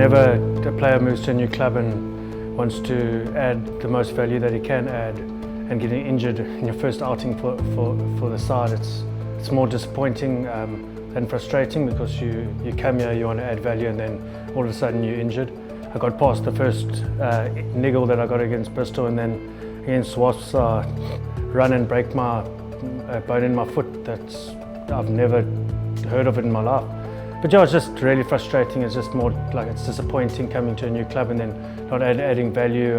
whenever a player moves to a new club and wants to add the most value that he can add, and getting injured in your first outing for the side, it's more disappointing than frustrating, because you come here, you want to add value, and then all of a sudden you're injured. I got past the first niggle that I got against Bristol, and then against Wasps I run and break my bone in my foot that's I've never heard of it in my life. But yeah, it's just really frustrating. It's just more like it's disappointing coming to a new club and then not adding value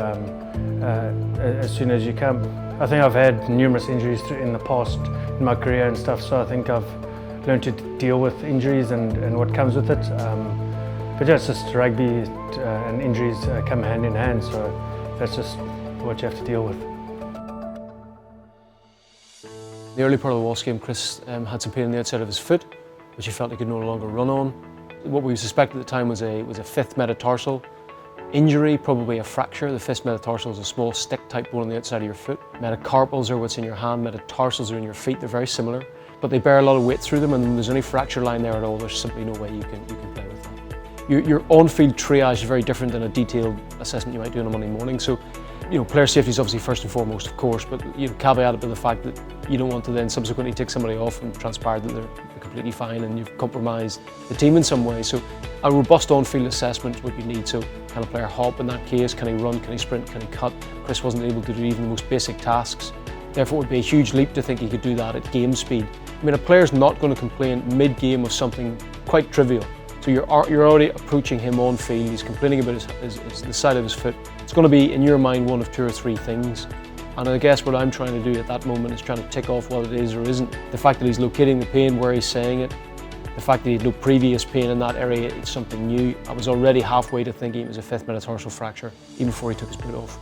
as soon as you come. I think I've had numerous injuries in the past in my career and stuff, so I think I've learned to deal with injuries and what comes with it. But yeah, it's just rugby and injuries come hand in hand, so that's just what you have to deal with. In the early part of the Wasps game, Chris had some pain on the outside of his foot, which he felt he could no longer run on. What we suspected at the time was a fifth metatarsal injury, probably a fracture. The fifth metatarsal is a small stick-type bone on the outside of your foot. Metacarpals are what's in your hand, metatarsals are in your feet. They're very similar, but they bear a lot of weight through them, and when there's any fracture line there at all, there's simply no way you can play with that. Your on-field triage is very different than a detailed assessment you might do on a Monday morning. So, player safety is obviously first and foremost, of course, but caveated by the fact that you don't want to then subsequently take somebody off and transpire that they're completely fine and you've compromised the team in some way. So a robust on-field assessment is what you need. So can a player hop in that case? Can he run? Can he sprint? Can he cut? Chris wasn't able to do even the most basic tasks. Therefore, it would be a huge leap to think he could do that at game speed. I mean, a player's not going to complain mid-game of something quite trivial. So you're already approaching him on field, he's complaining about the side of his foot. It's going to be, in your mind, one of two or three things. And I guess what I'm trying to do at that moment is trying to tick off what it is or isn't. The fact that he's locating the pain where he's saying it, the fact that he had no previous pain in that area, it's something new. I was already halfway to thinking it was a fifth metatarsal fracture, even before he took his boot off.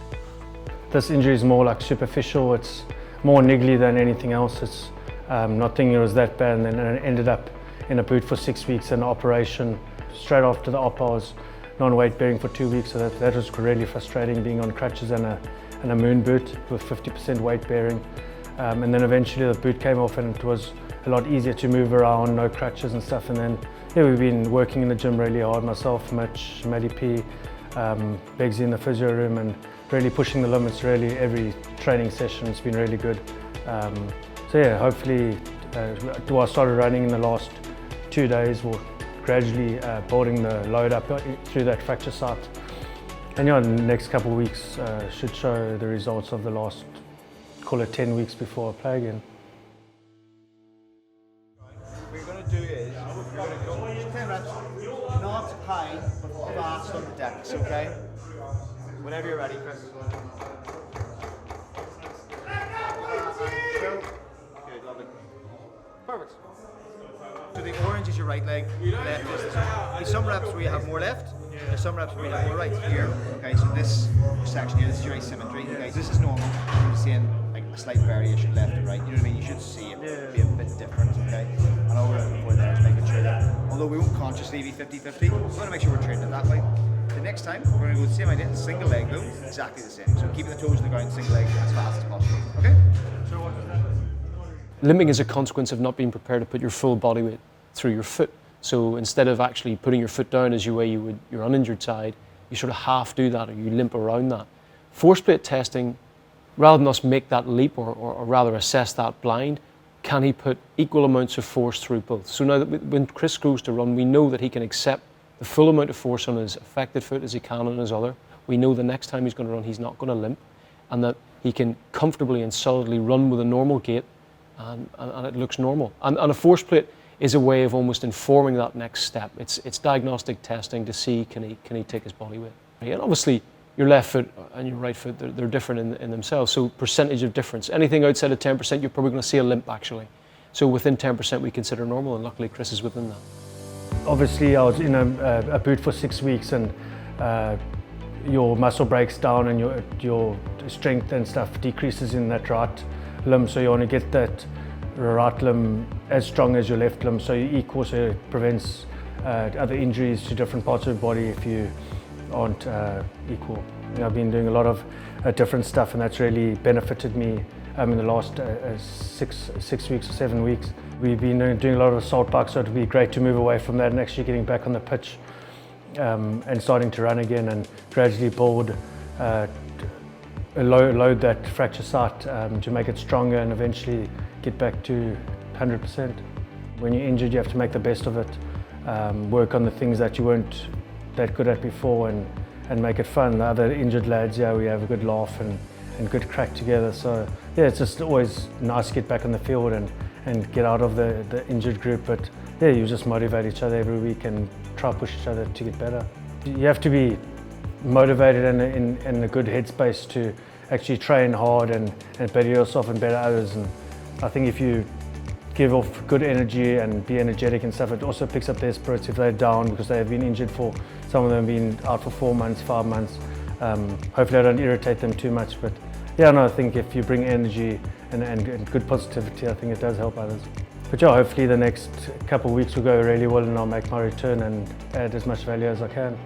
This injury is more like superficial, it's more niggly than anything else. It's not thinking it was that bad, and then it ended up in a boot for 6 weeks and an operation. Straight after the op I was non-weight bearing for 2 weeks, so that was really frustrating, being on crutches and a moon boot with 50% weight bearing. And then eventually the boot came off and it was a lot easier to move around, no crutches and stuff. And then we've been working in the gym really hard, myself, Mitch, Maddie P, Begsy in the physio room, and really pushing the limits. Really every training session has been really good. So yeah, hopefully I started running in the last 2 days, we'll gradually building the load up through that fracture site. And yeah, the next couple of weeks should show the results of the last, call it 10 weeks before I play again. What we're going to do is, we're going to go 10 reps, not high, but fast on the decks, okay? Whenever you're ready, Chris. Good, lovely. Perfect. So the orange is your right leg, left is there's some reps where you have more left, there's some reps where you have more right here. Okay, so this section here, this is your asymmetry. Okay, this is normal. You're seeing like a slight variation left to right. You know what I mean? You should see it be a bit different. Okay, and all we're looking for there is making sure that, although we won't consciously be 50-50, we're going to make sure we're training it that way. The next time we're going to go the same idea, single leg though, exactly the same. So keeping the toes on the ground, single leg as fast as possible. Okay. So what does that? Limping is a consequence of not being prepared to put your full body weight through your foot. So instead of actually putting your foot down as you would your uninjured side, you sort of half do that, or you limp around that. Force plate testing, rather than us make that leap or rather assess that blind, can he put equal amounts of force through both? So now that when Chris goes to run, we know that he can accept the full amount of force on his affected foot as he can on his other. We know the next time he's going to run, he's not going to limp, and that he can comfortably and solidly run with a normal gait, and it looks normal. And a force plate is a way of almost informing that next step. It's diagnostic testing to see can he take his body weight. And obviously your left foot and your right foot, they're different in themselves, so percentage of difference. Anything outside of 10%, you're probably going to see a limp actually. So within 10% we consider normal, and luckily Chris is within that. Obviously I was in a boot for 6 weeks, and your muscle breaks down and your strength and stuff decreases in that right limb, so you want to get that right limb as strong as your left limb, so you equal, so it prevents other injuries to different parts of the body if you aren't equal. I've been doing a lot of different stuff, and that's really benefited me in the last 6 weeks or 7 weeks. We've been doing a lot of assault bikes, so it'd be great to move away from that and actually getting back on the pitch and starting to run again and gradually build load that fracture site to make it stronger and eventually get back to 100%. When you're injured, you have to make the best of it, work on the things that you weren't that good at before and make it fun. The other injured lads, yeah, we have a good laugh and good crack together. So yeah, it's just always nice to get back on the field and get out of the injured group. But yeah, you just motivate each other every week and try to push each other to get better. You have to be motivated and in a good headspace to actually train hard and better yourself and better others. And I think if you give off good energy and be energetic and stuff, it also picks up their spirits if they're down because they have been injured for, some of them have been out for 4 months, 5 months. Hopefully I don't irritate them too much, but yeah, no, I think if you bring energy and good positivity, I think it does help others. But yeah, hopefully the next couple of weeks will go really well and I'll make my return and add as much value as I can.